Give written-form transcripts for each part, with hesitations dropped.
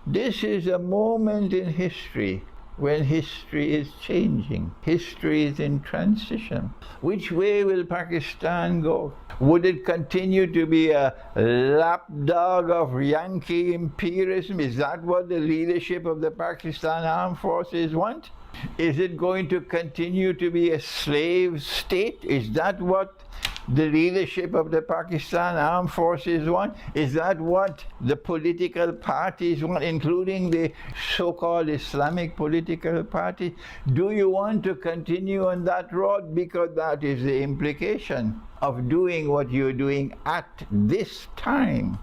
This is a moment in history when history is changing. History is in transition. Which way will Pakistan go? Would it continue to be a lapdog of Yankee imperialism? Is that what the leadership of the Pakistan Armed Forces want? Is it going to continue to be a slave state? Is that what the leadership of the Pakistan Armed Forces want? Is that what the political parties want, including the so-called Islamic political parties? Do you want to continue on that road? Because that is the implication of doing what you're doing at this time.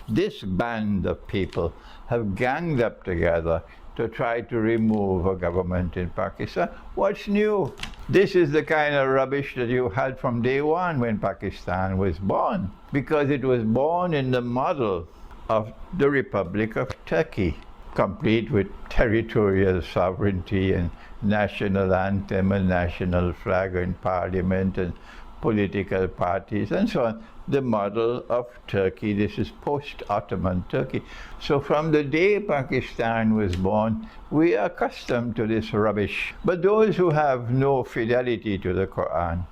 This band of people have ganged up together to try to remove a government in Pakistan. What's new? This is the kind of rubbish that you had from day one when Pakistan was born, because it was born in the model of the Republic of Turkey, complete with territorial sovereignty and national anthem and national flag and parliament and political parties and so on. The model of Turkey. This is post-Ottoman Turkey. So from the day Pakistan was born, we are accustomed to this rubbish. But those who have no fidelity to the Quran,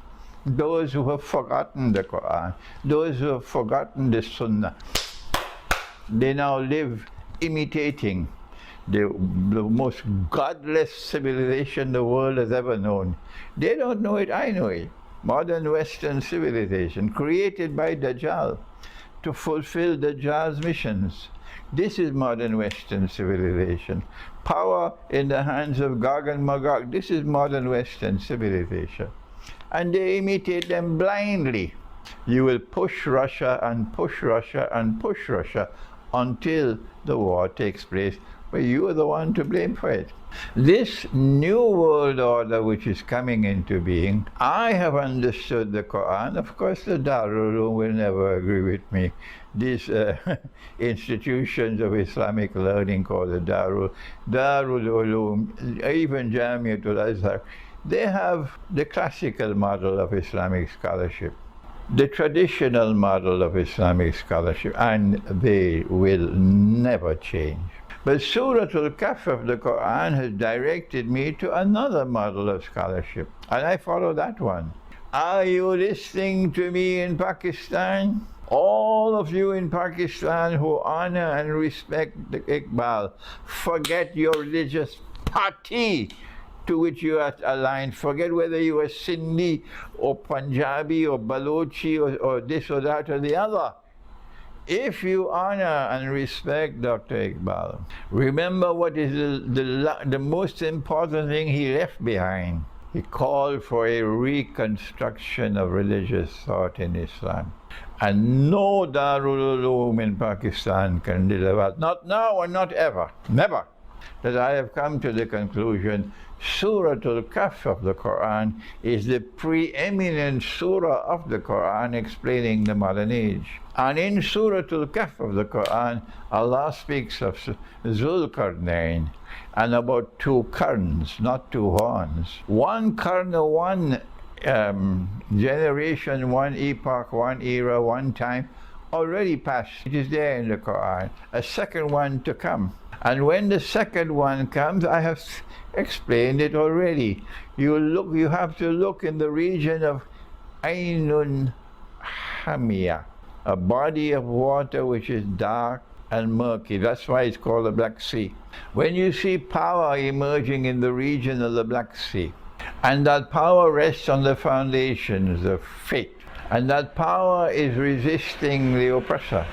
those who have forgotten the Quran, those who have forgotten the Sunnah, they now live imitating the most godless civilization the world has ever known. They don't know it, I know it. Modern Western civilization created by Dajjal to fulfill Dajjal's missions. This is modern Western civilization. Power in the hands of Gog and Magog. This is modern Western civilization. And they imitate them blindly. You will push Russia and push Russia and push Russia until the war takes place, but you are the one to blame for it. This new world order which is coming into being, I have understood the Quran. Of course, the Darul Uloom will never agree with me. These institutions of Islamic learning called the Darul Uloom, even Jamiatul Azhar, they have the classical model of Islamic scholarship, the traditional model of Islamic scholarship, and they will never change. But Surah Al-Kahf of the Quran has directed me to another model of scholarship, and I follow that one. Are you listening to me in Pakistan? All of you in Pakistan who honor and respect the Iqbal, forget your religious party to which you are aligned. Forget whether you are Sindhi or Punjabi or Balochi or this or that or the other. If you honor and respect Dr. Iqbal, remember what is the most important thing he left behind. He called for a reconstruction of religious thought in Islam. And no Darul Uloom in Pakistan can deliver, not now or not ever, never. That I have come to the conclusion, Surah Al-Kahf of the Quran is the preeminent surah of the Quran explaining the modern age. And in Surah Al-Kahf of the Quran, Allah speaks of Zulqarnain and about two karns, not two horns. One karn, one generation, one epoch, one era, one time, already passed. It is there in the Quran. A second one to come. And when the second one comes, I have explained it already. You have to look in the region of Ainun Hamia, a body of water which is dark and murky. That's why it's called the Black Sea. When you see power emerging in the region of the Black Sea, and that power rests on the foundations of faith, and that power is resisting the oppressor,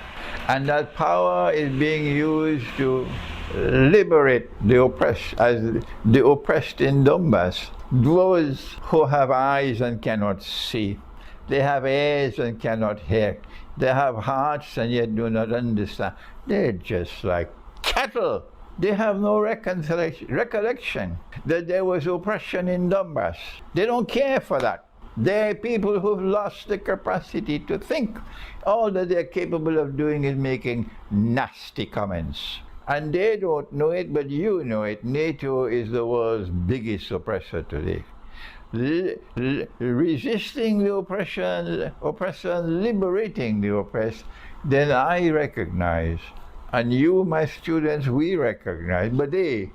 and that power is being used to liberate the oppressed, as the oppressed in Donbass, those who have eyes and cannot see, they have ears and cannot hear, they have hearts and yet do not understand. They're just like cattle. They have no recollection that there was oppression in Donbass. They don't care for that. They're people who've lost the capacity to think. All that they're capable of doing is making nasty comments. And they don't know it, but you know it. NATO is the world's biggest oppressor today. Resisting the oppressor, liberating the oppressed, then I recognize And you, my students, we recognize, but they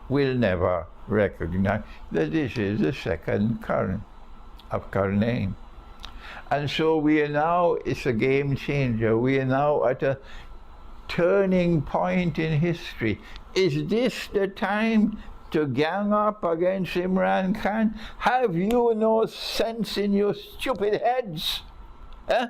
will never recognize that this is the second current of Karnain. And so we are now, it's a game changer. We are now at a turning point in history. Is this the time to gang up against Imran Khan? Have you no sense in your stupid heads? Huh?